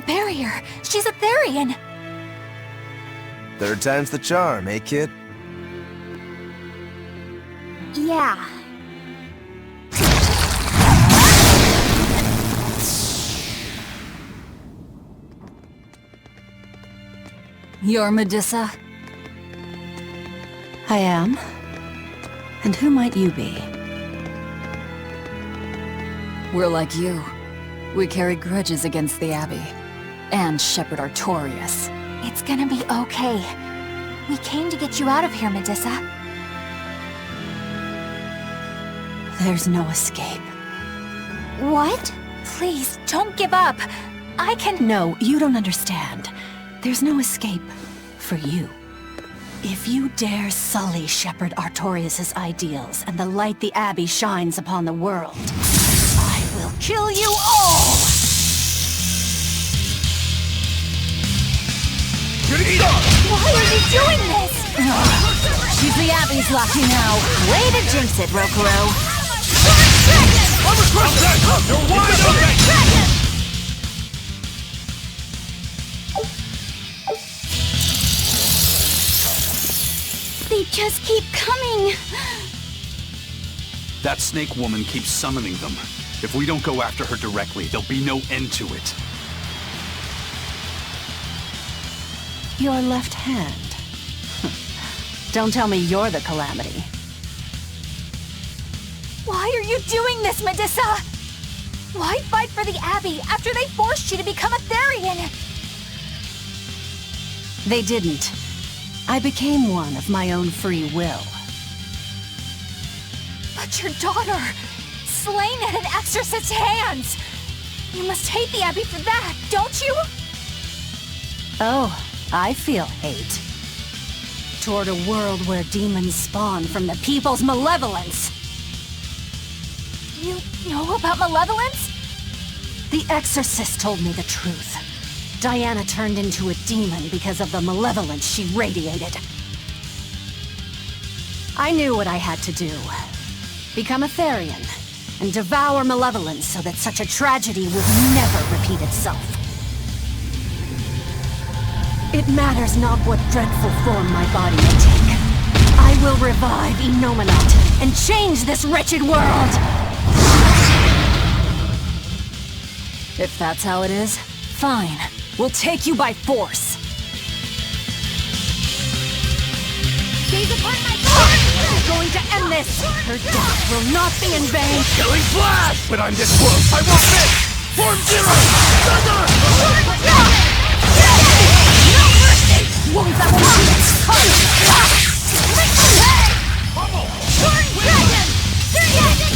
barrier. She's a therion. Third time's the charm, eh, kid? Yeah. You're Medusa? I am. And who might you be? We're like you. We carry grudges against the Abbey. And Shepherd Artorias. It's gonna be okay. We came to get you out of here, Medusa. There's no escape. What? Please, don't give up. I can— No, you don't understand. There's no escape for you. If you dare sully Shepherd Artorias' ideals and the light the Abbey shines upon the world, I will kill you all! Why are you doing this? She's the Abbey's lucky now. Way to jinx it, Rokuro. You're wide open! They just keep coming. That snake woman keeps summoning them. If we don't go after her directly, there'll be no end to it. Your left hand. Don't tell me you're the Calamity. Why are you doing this, Medusa? Why fight for the Abbey after they forced you to become a therion? They didn't. I became one of my own free will. But your daughter, slain at an exorcist's hands! You must hate the Abbey for that, don't you? Oh, I feel hate. Toward a world where demons spawn from the people's malevolence. You know about malevolence? The exorcist told me the truth. Diana turned into a demon because of the malevolence she radiated. I knew what I had to do. Become a therion, and devour malevolence so that such a tragedy would never repeat itself. It matters not what dreadful form my body may take. I will revive Enominat and change this wretched world! If that's how it is, fine. We'll take you by force. Gaze upon my sword! I'm going to end this! Her death will not be in vain! Killing flash! But I'm this close, I won't miss! Form zero! No mercy! Wounds that will not Bubble! Torn dragon!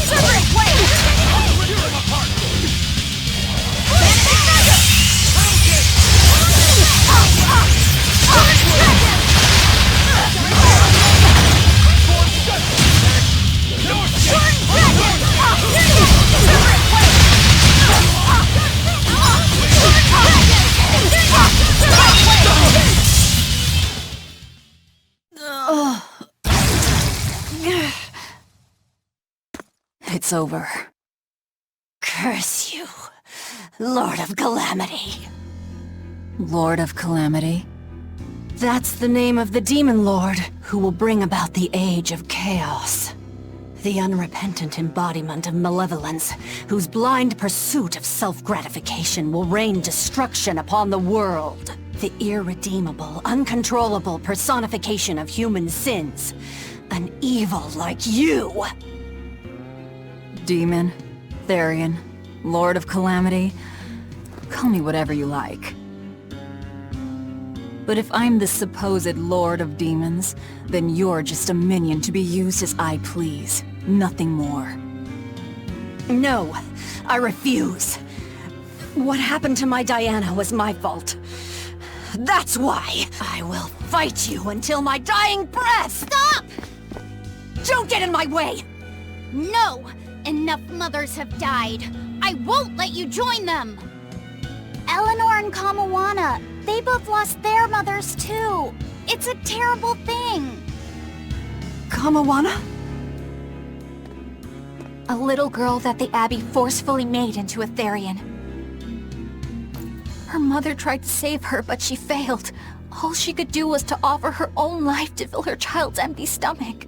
Separate It's over. Curse you, Lord of Calamity. Lord of Calamity? That's the name of the Demon Lord who will bring about the Age of Chaos. The unrepentant embodiment of malevolence, whose blind pursuit of self-gratification will rain destruction upon the world. The irredeemable, uncontrollable personification of human sins. An evil like you! Demon, therion, Lord of Calamity. Call me whatever you like. But if I'm the supposed Lord of Demons, then you're just a minion to be used as I please. Nothing more. No, I refuse. What happened to my Diana was my fault. That's why I will fight you until my dying breath! Stop! Don't get in my way! No! Enough mothers have died. I won't let you join them! Eleanor and Kamawana, they both lost their mothers too. It's a terrible thing. Kamawana? A little girl that the Abbey forcefully made into a therion. Her mother tried to save her, but she failed. All she could do was to offer her own life to fill her child's empty stomach.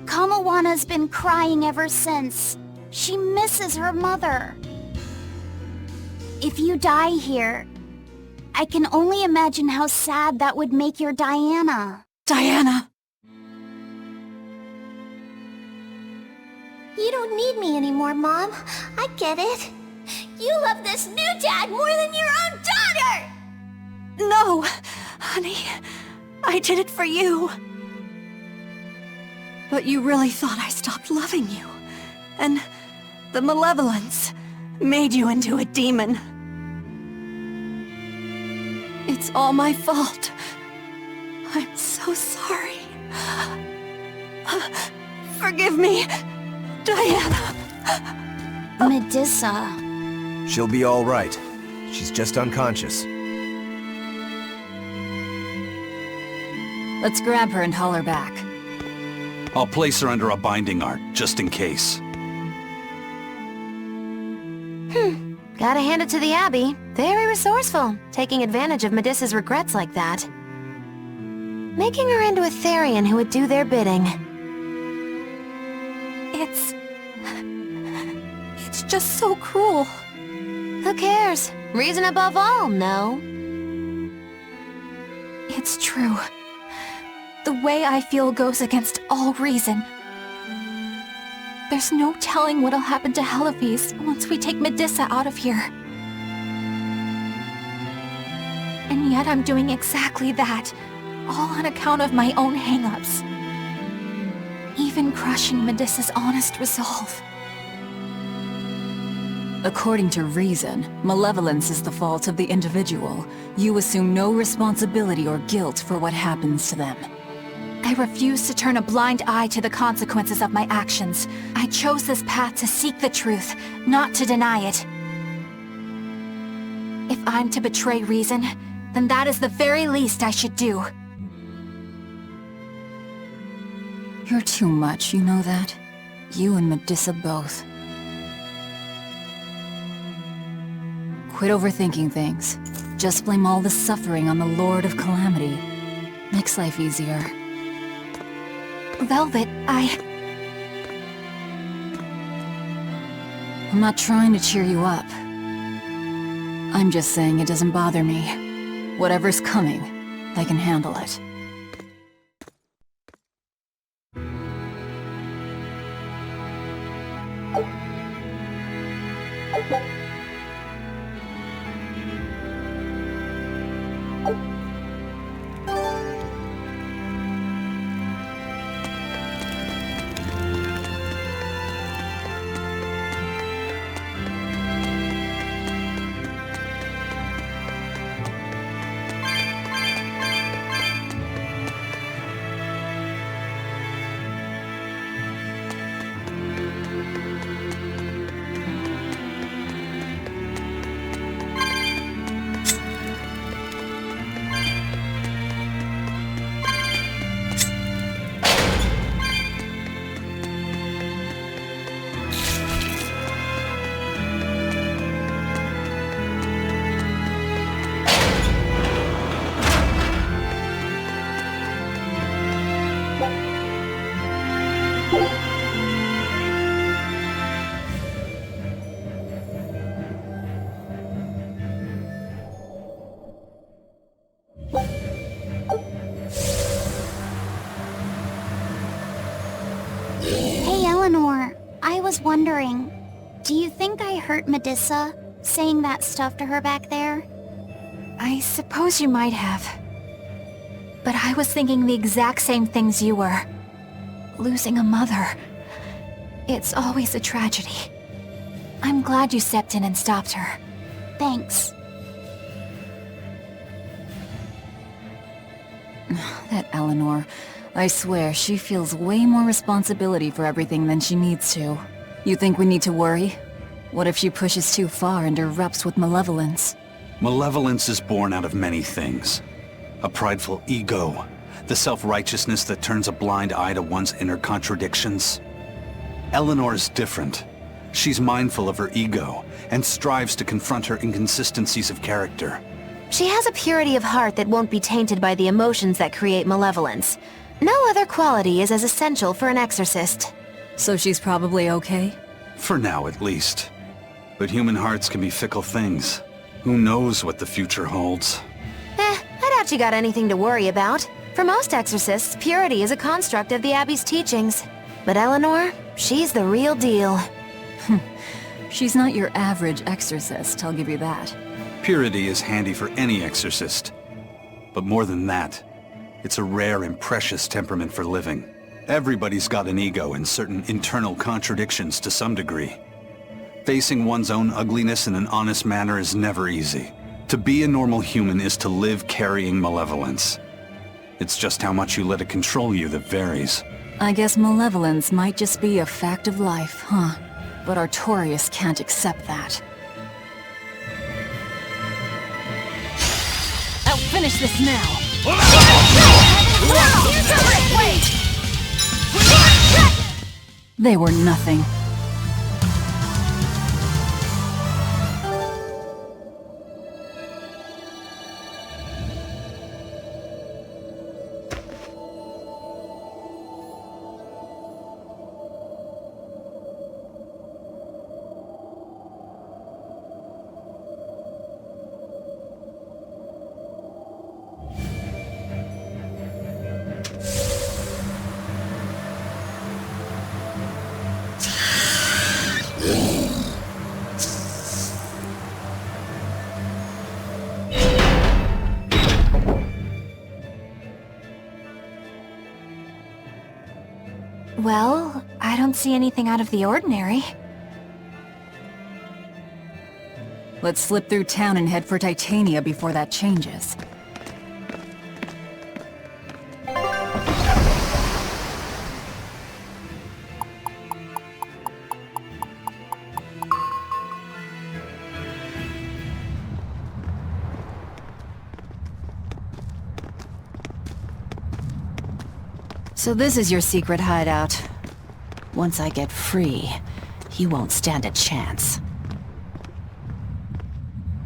Kamawana's been crying ever since. She misses her mother. If you die here, I can only imagine how sad that would make your Diana. Diana! You don't need me anymore, Mom. I get it. You love this new dad more than your own daughter! No! Honey, I did it for you. But you really thought I stopped loving you. And the malevolence made you into a demon. It's all my fault. I'm so sorry. Forgive me, Diana. Medissa. She'll be all right. She's just unconscious. Let's grab her and haul her back. I'll place her under a binding art, just in case. Gotta hand it to the Abbey. Very resourceful, taking advantage of Medissa's regrets like that. Making her into a therion who would do their bidding. It's just so cruel. Who cares? Reason above all, no? It's true. The way I feel goes against all reason. There's no telling what'll happen to Heliphys once we take Medissa out of here. And yet I'm doing exactly that, all on account of my own hang-ups. Even crushing Medissa's honest resolve. According to reason, malevolence is the fault of the individual. You assume no responsibility or guilt for what happens to them. I refuse to turn a blind eye to the consequences of my actions. I chose this path to seek the truth, not to deny it. If I'm to betray reason, then that is the very least I should do. You're too much, you know that? You and Medissa both. Quit overthinking things. Just blame all the suffering on the Lord of Calamity. Makes life easier. Velvet, I'm not trying to cheer you up. I'm just saying it doesn't bother me. Whatever's coming, I can handle it. I was wondering, do you think I hurt Medissa, saying that stuff to her back there? I suppose you might have. But I was thinking the exact same things you were. Losing a mother. It's always a tragedy. I'm glad you stepped in and stopped her. Thanks. That Eleanor. I swear, she feels way more responsibility for everything than she needs to. You think we need to worry? What if she pushes too far and erupts with malevolence? Malevolence is born out of many things. A prideful ego, the self-righteousness that turns a blind eye to one's inner contradictions. Eleanor is different. She's mindful of her ego, and strives to confront her inconsistencies of character. She has a purity of heart that won't be tainted by the emotions that create malevolence. No other quality is as essential for an exorcist. So she's probably okay? For now, at least. But human hearts can be fickle things. Who knows what the future holds? I doubt you got anything to worry about. For most exorcists, purity is a construct of the Abbey's teachings. But Eleanor, she's the real deal. She's not your average exorcist, I'll give you that. Purity is handy for any exorcist. But more than that, it's a rare and precious temperament for living. Everybody's got an ego and certain internal contradictions to some degree. Facing one's own ugliness in an honest manner is never easy. To be a normal human is to live carrying malevolence. It's just how much you let it control you that varies. I guess malevolence might just be a fact of life, huh? But Artorias can't accept that. I'll finish this now! They were nothing. Well, I don't see anything out of the ordinary. Let's slip through town and head for Titania before that changes. So this is your secret hideout. Once I get free, you won't stand a chance.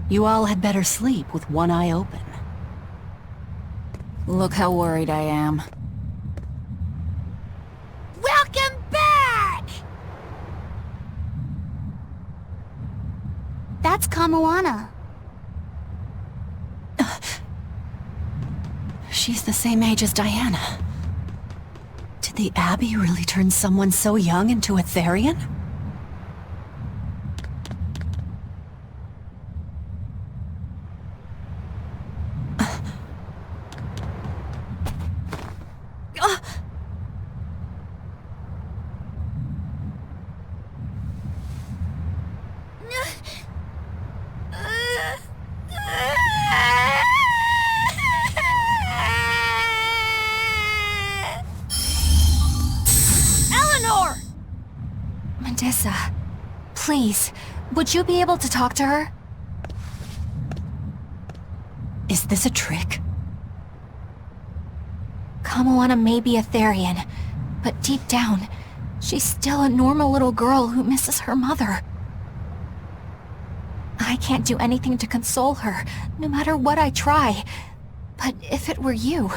You all had better sleep with one eye open. Look how worried I am. Welcome back! That's Kamoana. She's the same age as Diana. Did the Abbey really turn someone so young into a therion? Medissa, please, would you be able to talk to her? Is this a trick? Kamoana may be a therion, but deep down, she's still a normal little girl who misses her mother. I can't do anything to console her, no matter what I try. But if it were you...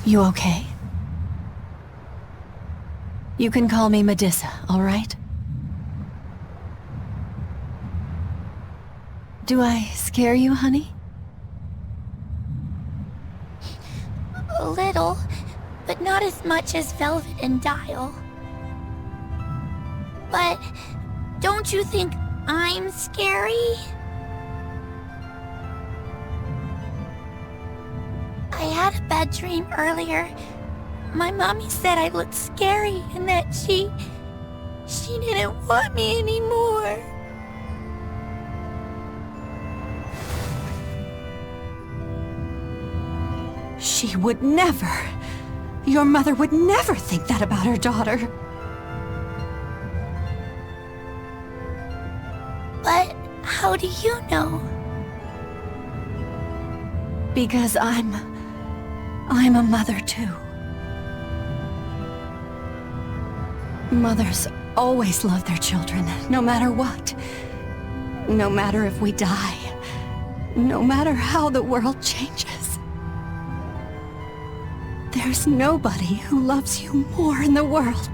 You okay? You can call me Medissa, all right? Do I scare you, honey? A little, but not as much as Velvet and Dial. But don't you think I'm scary? I had a bad dream earlier. My mommy said I looked scary and that she didn't want me anymore. She would never. Your mother would never think that about her daughter. But how do you know? Because I'm a mother too. Mothers always love their children, no matter what. No matter if we die. No matter how the world changes. There's nobody who loves you more in the world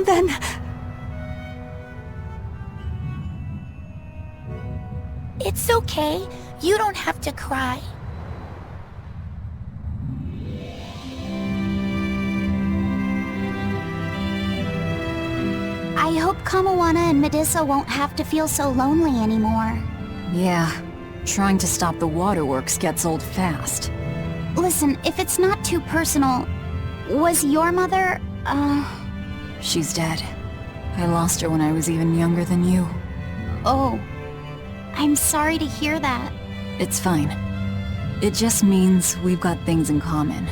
than... It's okay. You don't have to cry. I hope Kamawana and Medusa won't have to feel so lonely anymore. Yeah, trying to stop the waterworks gets old fast. Listen, if it's not too personal, was your mother, She's dead. I lost her when I was even younger than you. Oh. I'm sorry to hear that. It's fine. It just means we've got things in common.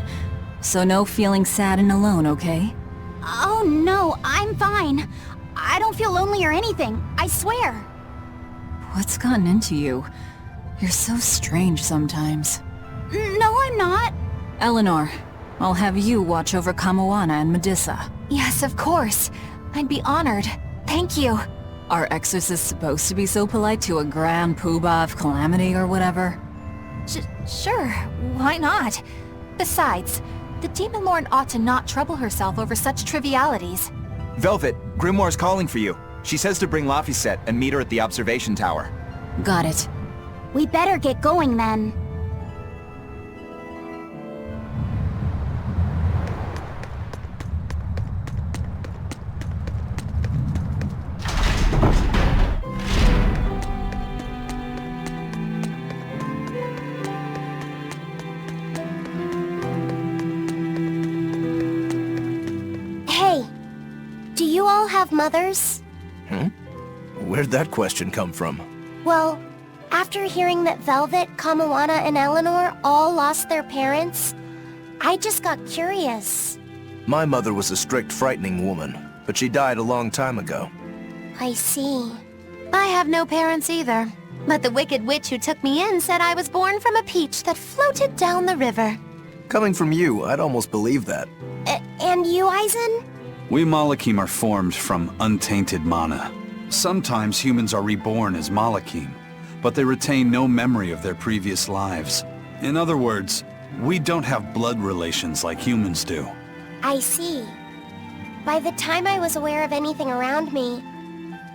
So no feeling sad and alone, okay? Oh no, I'm fine. I don't feel lonely or anything, I swear. What's gotten into you? You're so strange sometimes. No, I'm not. Eleanor, I'll have you watch over Kamawana and Medusa. Yes, of course. I'd be honored. Thank you. Are exorcists supposed to be so polite to a grand poobah of calamity or whatever? Sure, why not? Besides, the Demon Lord ought to not trouble herself over such trivialities. Velvet, Grimoire's calling for you. She says to bring Laphicet and meet her at the observation tower. Got it. We better get going then. Have mothers? Where'd that question come from? Well, after hearing that Velvet, Kamawana, and Eleanor all lost their parents, I just got curious. My mother was a strict, frightening woman, but she died a long time ago. I see. I have no parents either, but the wicked witch who took me in said I was born from a peach that floated down the river. Coming from you, I'd almost believe that. And you, Eisen? We Malakim are formed from untainted mana. Sometimes humans are reborn as Malakim, but they retain no memory of their previous lives. In other words, we don't have blood relations like humans do. I see. By the time I was aware of anything around me,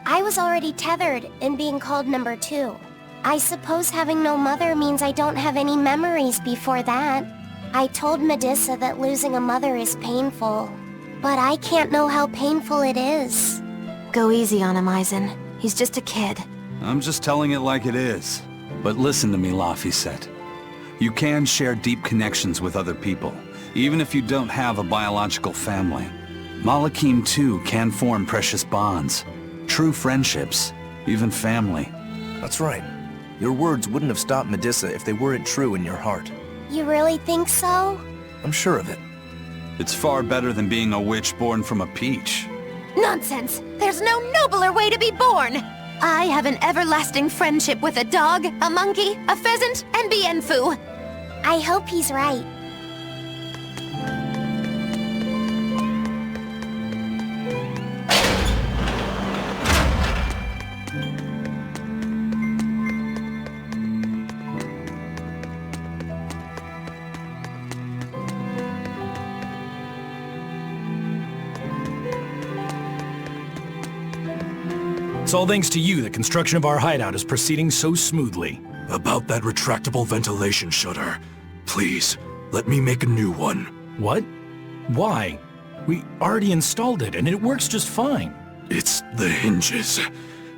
I was already tethered and being called number 2. I suppose having no mother means I don't have any memories before that. I told Medusa that losing a mother is painful. But I can't know how painful it is. Go easy on him, Eisen. He's just a kid. I'm just telling it like it is. But listen to me, Laphicet. You can share deep connections with other people, even if you don't have a biological family. Malakim too can form precious bonds, true friendships, even family. That's right. Your words wouldn't have stopped Medusa if they weren't true in your heart. You really think so? I'm sure of it. It's far better than being a witch born from a peach. Nonsense! There's no nobler way to be born! I have an everlasting friendship with a dog, a monkey, a pheasant, and Bienfu. I hope he's right. It's all thanks to you that construction of our hideout is proceeding so smoothly. About that retractable ventilation shutter, please, let me make a new one. What? Why? We already installed it, and it works just fine. It's the hinges.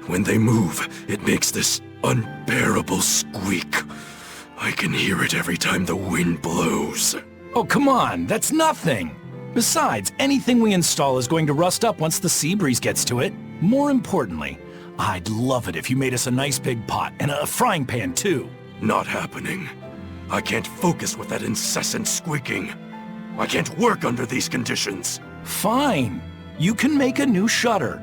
When they move, it makes this unbearable squeak. I can hear it every time the wind blows. Oh, come on, that's nothing! Besides, anything we install is going to rust up once the sea breeze gets to it. More importantly, I'd love it if you made us a nice big pot, and a frying pan too. Not happening. I can't focus with that incessant squeaking. I can't work under these conditions. Fine. You can make a new shutter.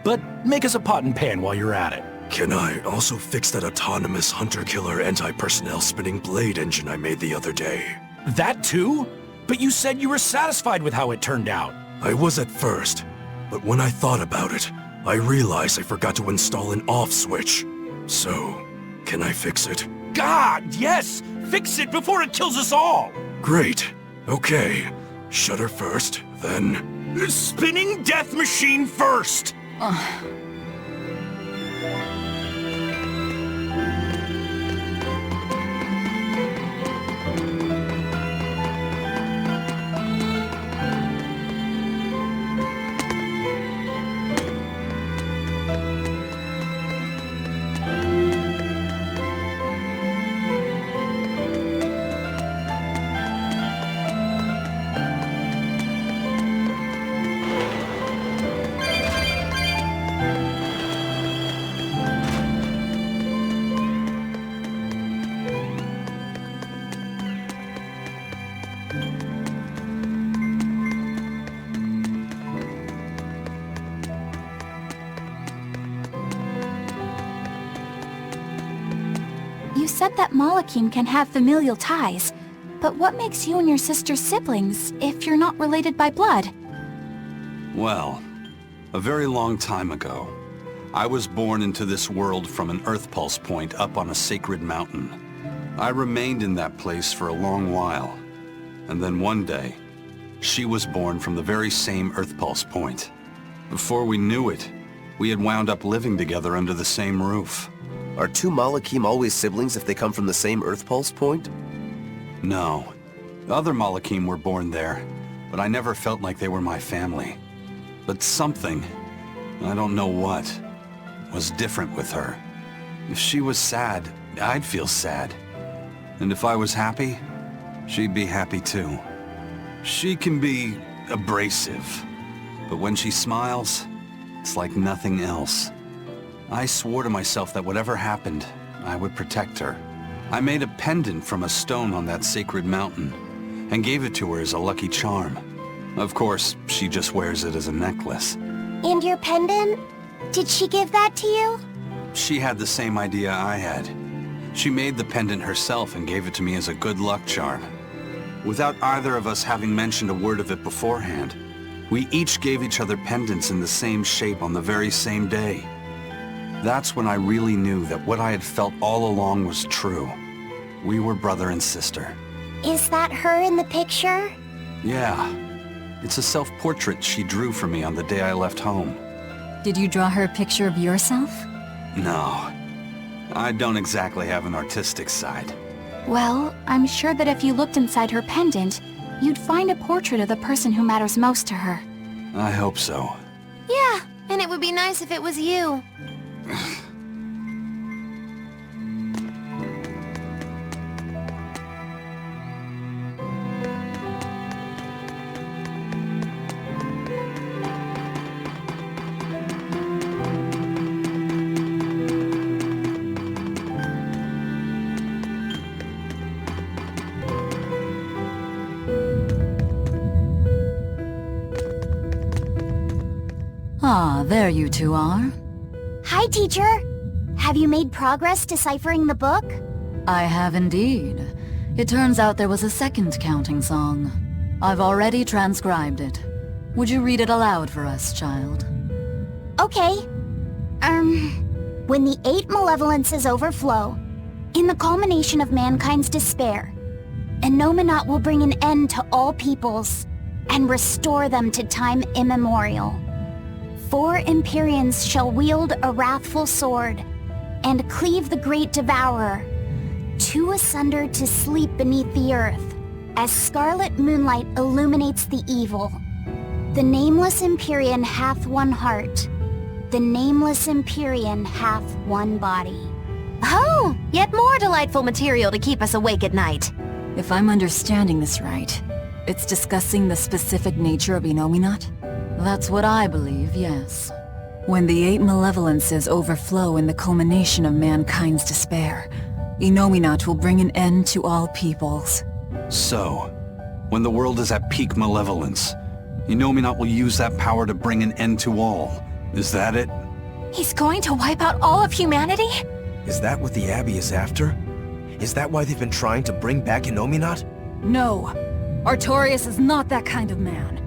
But make us a pot and pan while you're at it. Can I also fix that autonomous hunter-killer anti-personnel spinning blade engine I made the other day? That too? But you said you were satisfied with how it turned out. I was at first, but when I thought about it, I realized I forgot to install an off switch. So, can I fix it? God, yes! Fix it before it kills us all! Great. Okay. Shutter first, then... Spinning death machine first! You said that Malakim can have familial ties, but what makes you and your sister siblings if you're not related by blood? Well, a very long time ago, I was born into this world from an Earth Pulse point up on a sacred mountain. I remained in that place for a long while, and then one day, she was born from the very same Earth Pulse point. Before we knew it, we had wound up living together under the same roof. Are two Malakim always siblings if they come from the same Earth Pulse point? No. The other Malakim were born there, but I never felt like they were my family. But something, I don't know what, was different with her. If she was sad, I'd feel sad. And if I was happy, she'd be happy too. She can be abrasive, but when she smiles, it's like nothing else. I swore to myself that whatever happened, I would protect her. I made a pendant from a stone on that sacred mountain, and gave it to her as a lucky charm. Of course, she just wears it as a necklace. And your pendant? Did she give that to you? She had the same idea I had. She made the pendant herself and gave it to me as a good luck charm. Without either of us having mentioned a word of it beforehand, we each gave each other pendants in the same shape on the very same day. That's when I really knew that what I had felt all along was true. We were brother and sister. Is that her in the picture? Yeah. It's a self-portrait she drew for me on the day I left home. Did you draw her a picture of yourself? No. I don't exactly have an artistic side. Well, I'm sure that if you looked inside her pendant, you'd find a portrait of the person who matters most to her. I hope so. Yeah, and it would be nice if it was you. Ah, there you two are. Hi, teacher! Have you made progress deciphering the book? I have indeed. It turns out there was a second counting song. I've already transcribed it. Would you read it aloud for us, child? Okay. When the 8 malevolences overflow, in the culmination of mankind's despair, Innominat will bring an end to all peoples and restore them to time immemorial. 4 Empyreans shall wield a wrathful sword and cleave the great devourer, 2 asunder to sleep beneath the earth, as scarlet moonlight illuminates the evil. The nameless Empyrean hath one heart. The nameless Empyrean hath one body. Oh, yet more delightful material to keep us awake at night. If I'm understanding this right, it's discussing the specific nature of Innominat? That's what I believe, yes. When the 8 malevolences overflow in the culmination of mankind's despair, Innominat will bring an end to all peoples. So, when the world is at peak malevolence, Innominat will use that power to bring an end to all. Is that it? He's going to wipe out all of humanity? Is that what the Abbey is after? Is that why they've been trying to bring back Innominat? No. Artorias is not that kind of man.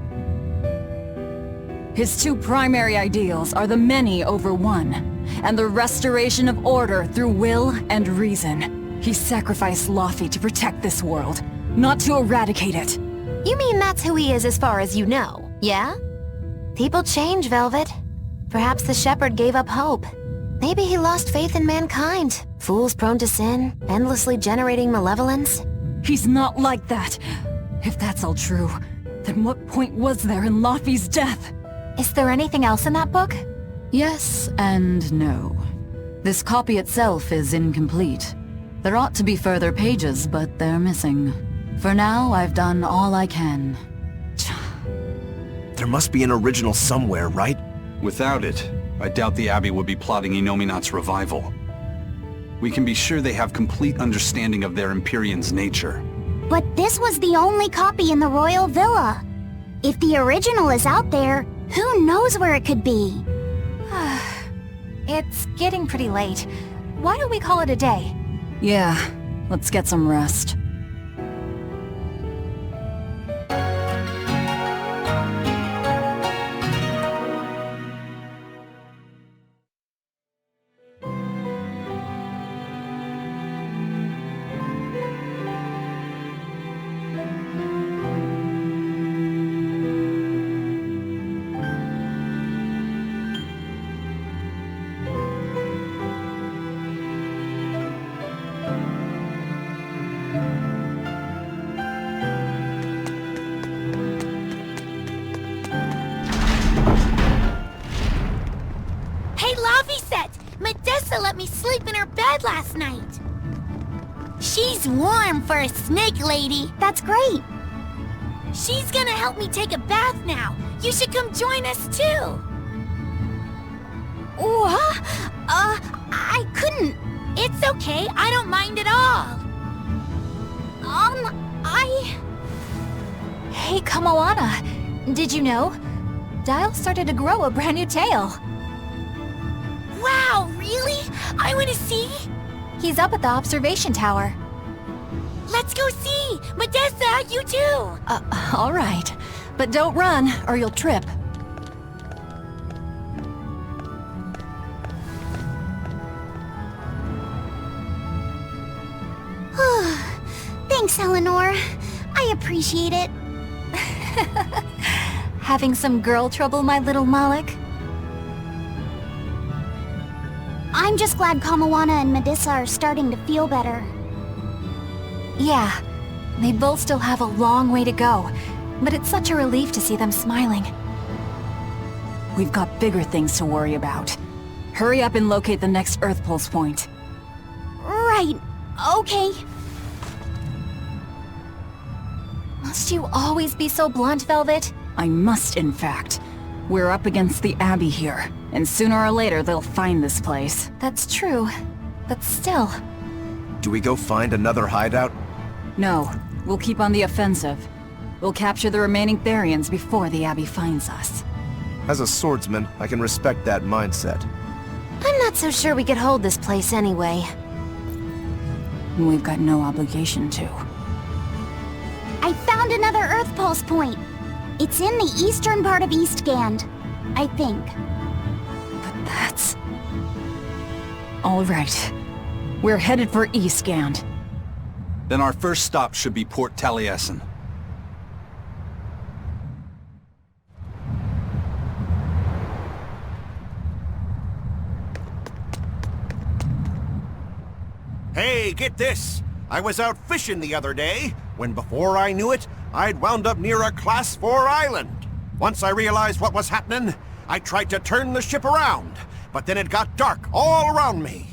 His two primary ideals are the many over one, and the restoration of order through will and reason. He sacrificed Laufey to protect this world, not to eradicate it. You mean that's who he is as far as you know, yeah? People change, Velvet. Perhaps the Shepherd gave up hope. Maybe he lost faith in mankind. Fools prone to sin, endlessly generating malevolence. He's not like that. If that's all true, then what point was there in Laufey's death? Is there anything else in that book? Yes and no. This copy itself is incomplete. There ought to be further pages, but they're missing. For now, I've done all I can. There must be an original somewhere, right? Without it, I doubt the Abbey would be plotting Innominat's revival. We can be sure they have complete understanding of their Empyrean's nature. But this was the only copy in the Royal Villa. If the original is out there, who knows where it could be? It's getting pretty late. Why don't we call it a day? Yeah, let's get some rest. Let me sleep in her bed last night. She's warm for a snake lady. That's great. She's gonna help me take a bath now. You should come join us too. What? I couldn't. It's okay. I don't mind at all. Hey, Kamoana. Did you know? Dial started to grow a brand new tail. Wow, really? I want to see. He's up at the observation tower. Let's go see! Modessa, you too! All right. But don't run, or you'll trip. Thanks, Eleanor. I appreciate it. Having some girl trouble, my little Malik? I'm just glad Kamoana and Modessa are starting to feel better. Yeah, they both still have a long way to go, but it's such a relief to see them smiling. We've got bigger things to worry about. Hurry up and locate the next Earth Pulse point. Right. Okay. Must you always be so blunt, Velvet? I must, in fact. We're up against the Abbey here, and sooner or later they'll find this place. That's true, but still. Do we go find another hideout? No, we'll keep on the offensive. We'll capture the remaining Therions before the Abbey finds us. As a swordsman, I can respect that mindset. I'm not so sure we could hold this place anyway. We've got no obligation to. I found another Earth Pulse point. It's in the eastern part of Eastgand, I think. But that's... All right. We're headed for Eastgand. Then our first stop should be Port Taliesin. Hey, get this! I was out fishing the other day, when before I knew it, I'd wound up near a Class 4 island. Once I realized what was happening, I tried to turn the ship around, but then it got dark all around me.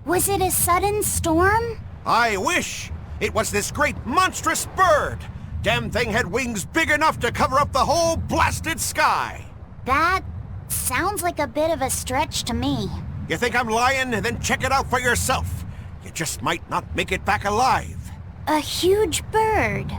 Was it a sudden storm? I wish! It was this great monstrous bird! Damn thing had wings big enough to cover up the whole blasted sky! That sounds like a bit of a stretch to me. You think I'm lying? Then check it out for yourself. You just might not make it back alive. A huge bird.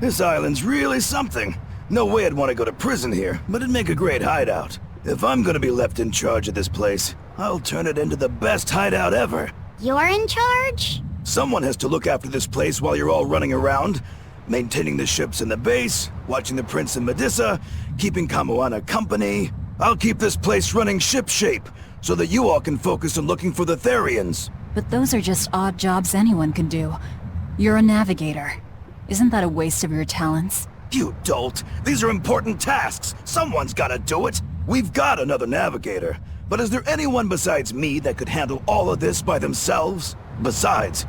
This island's really something. No way I'd want to go to prison here, but it'd make a great hideout. If I'm gonna be left in charge of this place, I'll turn it into the best hideout ever. You're in charge? Someone has to look after this place while you're all running around, maintaining the ships in the base, watching the Prince and Medusa, keeping Kamoana company. I'll keep this place running ship-shape, so that you all can focus on looking for the Therions. But those are just odd jobs anyone can do. You're a navigator. Isn't that a waste of your talents? You dolt! These are important tasks! Someone's gotta do it! We've got another navigator, but is there anyone besides me that could handle all of this by themselves? Besides,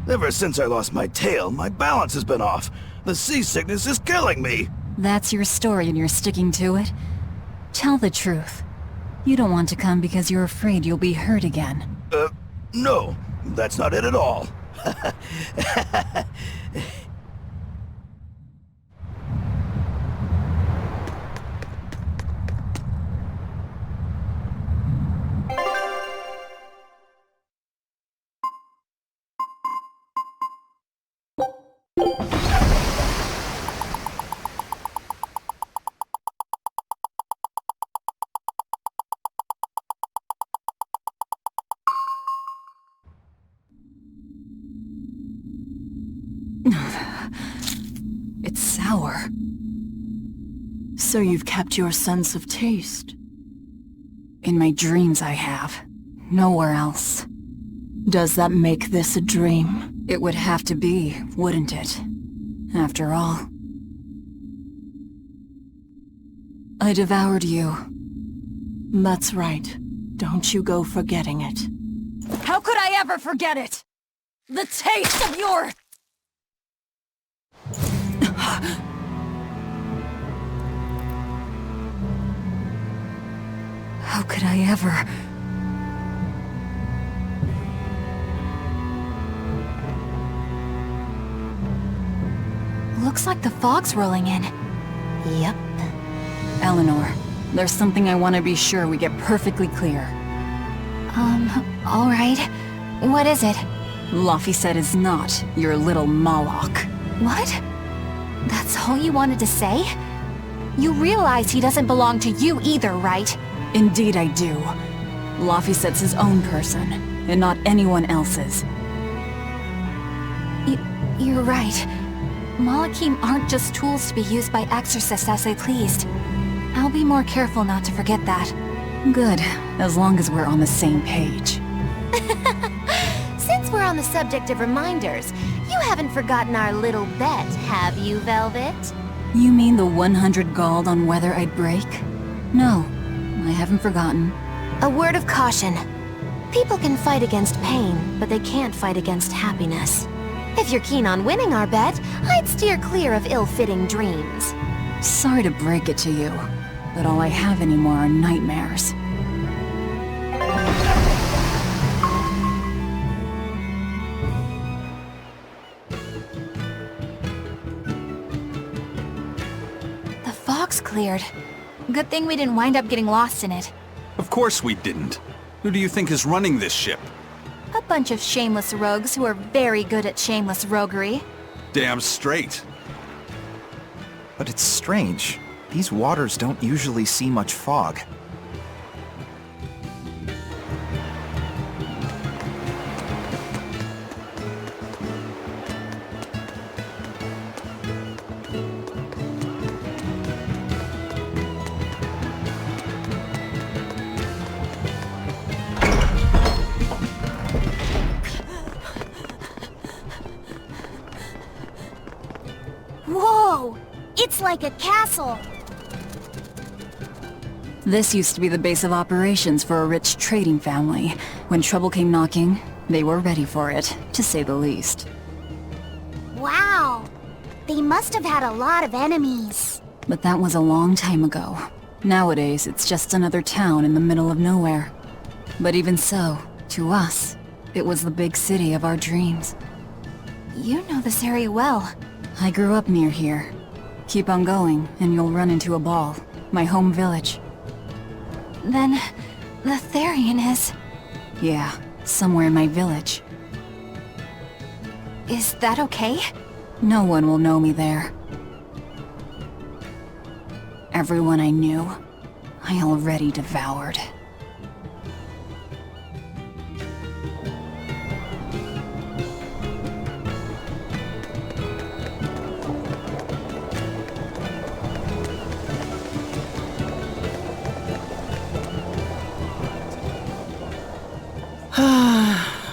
ever since I lost my tail, my balance has been off. The seasickness is killing me! That's your story and you're sticking to it? Tell the truth. You don't want to come because you're afraid you'll be hurt again. No, that's not it at all. It's sour. So you've kept your sense of taste? In my dreams I have. Nowhere else. Does that make this a dream? It would have to be, wouldn't it? After all. I devoured you. That's right. Don't you go forgetting it. How could I ever forget it? The taste of your... How could I ever... Looks like the fog's rolling in. Yep. Eleanor, there's something I want to be sure we get perfectly clear. Alright. What is it? Laphicet is not your little Moloch. What? That's all you wanted to say? You realize he doesn't belong to you either, right? Indeed I do. Laphicet's his own person, and not anyone else's. You're right. Malachim aren't just tools to be used by exorcists as they pleased. I'll be more careful not to forget that. Good, as long as we're on the same page. Since we're on the subject of reminders, you haven't forgotten our little bet, have you, Velvet? You mean the 100 gold on whether I'd break? No, I haven't forgotten. A word of caution. People can fight against pain, but they can't fight against happiness. If you're keen on winning our bet, I'd steer clear of ill-fitting dreams. Sorry to break it to you, but all I have anymore are nightmares. The fog's cleared. Good thing we didn't wind up getting lost in it. Of course we didn't. Who do you think is running this ship? A bunch of shameless rogues who are very good at shameless roguery. Damn straight. But it's strange. These waters don't usually see much fog. Whoa! It's like a castle! This used to be the base of operations for a rich trading family. When trouble came knocking, they were ready for it, to say the least. Wow! They must have had a lot of enemies. But that was a long time ago. Nowadays, it's just another town in the middle of nowhere. But even so, to us, it was the big city of our dreams. You know this area well. I grew up near here. Keep on going, and you'll run into a ball. My home village. Then, the therion is... Yeah, somewhere in my village. Is that okay? No one will know me there. Everyone I knew, I already devoured.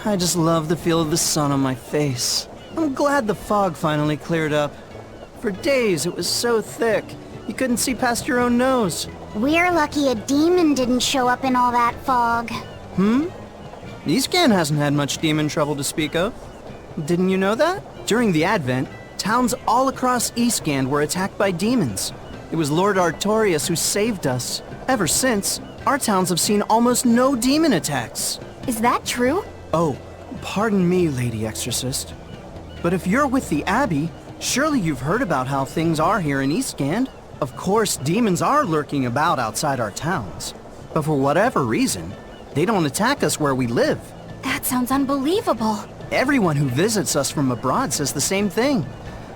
I just love the feel of the sun on my face. I'm glad the fog finally cleared up. For days it was so thick, you couldn't see past your own nose. We're lucky a demon didn't show up in all that fog. Eastgan hasn't had much demon trouble to speak of. Didn't you know that? During the Advent, towns all across Eastgan were attacked by demons. It was Lord Artorias who saved us. Ever since, our towns have seen almost no demon attacks. Is that true? Oh, pardon me, Lady Exorcist. But if you're with the Abbey, surely you've heard about how things are here in Eastgand. Of course, demons are lurking about outside our towns. But for whatever reason, they don't attack us where we live. That sounds unbelievable. Everyone who visits us from abroad says the same thing.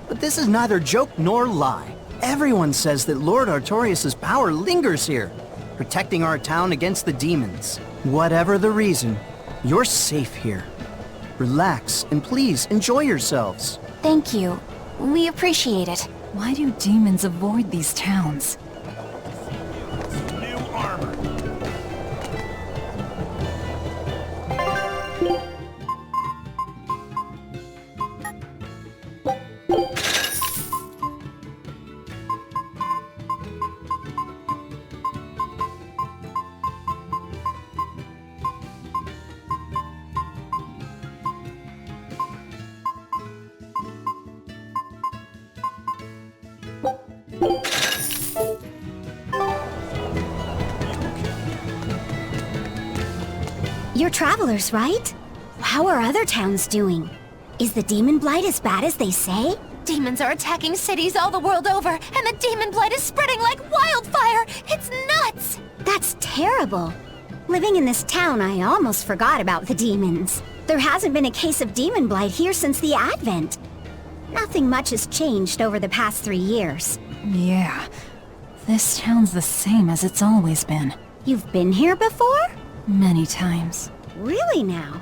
But this is neither joke nor lie. Everyone says that Lord Artorias' power lingers here, protecting our town against the demons. Whatever the reason, you're safe here. Relax, and please enjoy yourselves. Thank you. We appreciate it. Why do demons avoid these towns? New armor. You're travelers, right? How are other towns doing? Is the demon blight as bad as they say? Demons are attacking cities all the world over, and the demon blight is spreading like wildfire! It's nuts! That's terrible. Living in this town, I almost forgot about the demons. There hasn't been a case of demon blight here since the Advent. Nothing much has changed over the past 3 years. Yeah, this town's the same as it's always been. You've been here before? Many times. Really now?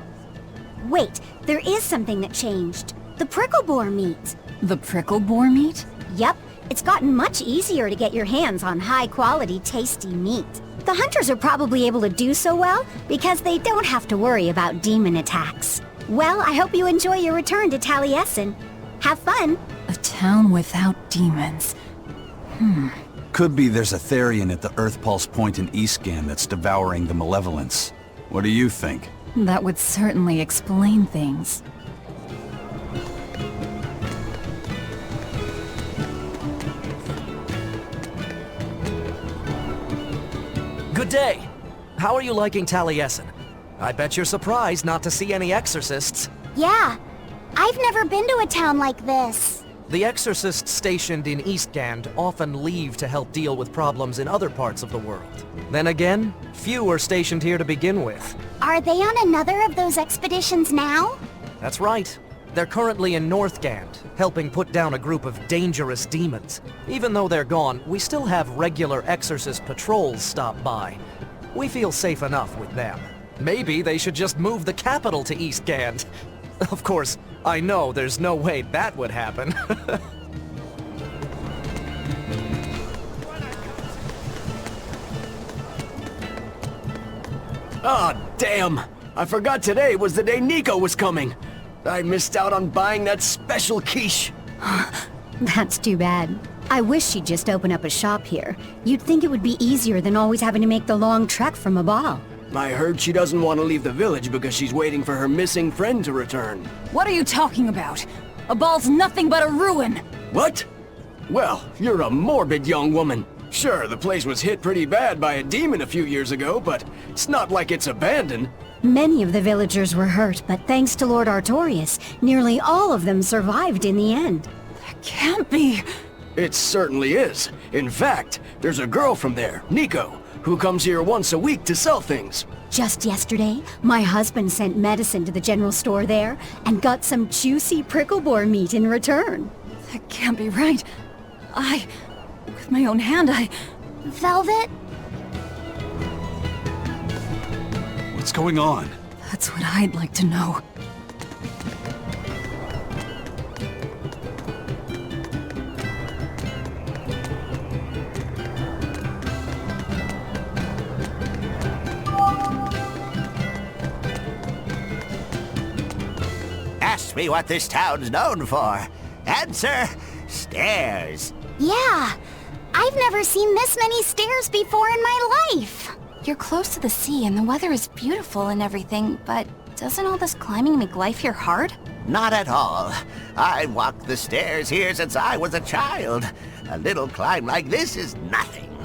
Wait, there is something that changed. The prickle boar meat. The prickle boar meat? Yep, it's gotten much easier to get your hands on high-quality, tasty meat. The hunters are probably able to do so well because they don't have to worry about demon attacks. Well, I hope you enjoy your return to Taliesin. Have fun! A town without demons. Could be there's a therion at the Earth Pulse Point in Eastgan that's devouring the malevolence. What do you think? That would certainly explain things. Good day. How are you liking Taliesin? I bet you're surprised not to see any exorcists. Yeah, I've never been to a town like this. The exorcists stationed in Eastgand often leave to help deal with problems in other parts of the world. Then again, few are stationed here to begin with. Are they on another of those expeditions now? That's right. They're currently in Northgand, helping put down a group of dangerous demons. Even though they're gone, we still have regular exorcist patrols stop by. We feel safe enough with them. Maybe they should just move the capital to Eastgand. Of course, I know there's no way that would happen. Ah, damn! I forgot today was the day Nico was coming. I missed out on buying that special quiche. That's too bad. I wish she'd just open up a shop here. You'd think it would be easier than always having to make the long trek from a ball. I heard she doesn't want to leave the village because she's waiting for her missing friend to return. What are you talking about? A ball's nothing but a ruin! What? Well, you're a morbid young woman. Sure, the place was hit pretty bad by a demon a few years ago, but it's not like it's abandoned. Many of the villagers were hurt, but thanks to Lord Artorias, nearly all of them survived in the end. That can't be! It certainly is. In fact, there's a girl from there, Nico, who comes here once a week to sell things. Just yesterday, my husband sent medicine to the general store there and got some juicy prickle boar meat in return. That can't be right. With my own hand, Velvet? What's going on? That's what I'd like to know. Ask me what this town's known for. Answer, stairs. Yeah, I've never seen this many stairs before in my life. You're close to the sea and the weather is beautiful and everything, but doesn't all this climbing make life here hard? Not at all. I've walked the stairs here since I was a child. A little climb like this is nothing.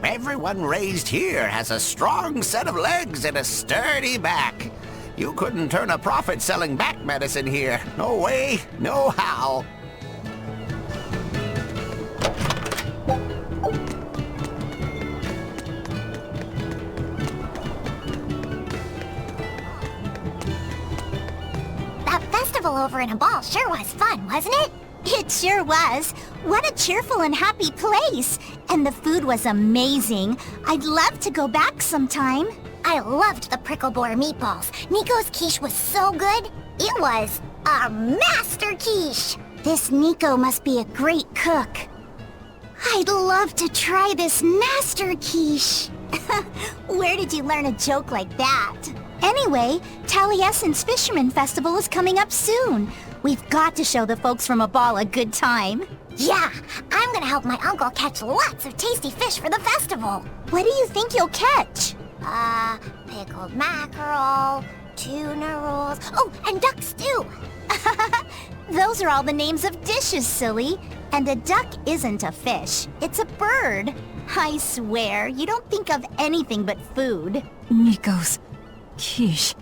Everyone raised here has a strong set of legs and a sturdy back. You couldn't turn a profit selling back medicine here. No way, no how. That festival over in a ball sure was fun, wasn't it? It sure was. What a cheerful and happy place. And the food was amazing. I'd love to go back sometime. I loved the prickle boar meatballs. Nico's quiche was so good. It was a master quiche. This Nico must be a great cook. I'd love to try this master quiche. Where did you learn a joke like that? Anyway, Taliesin's Fisherman Festival is coming up soon. We've got to show the folks from Abal a good time. Yeah, I'm gonna help my uncle catch lots of tasty fish for the festival. What do you think you'll catch? Pickled mackerel, tuna rolls, oh, and duck stew. Those are all the names of dishes, silly. And a duck isn't a fish, it's a bird. I swear, you don't think of anything but food. Nico's quiche.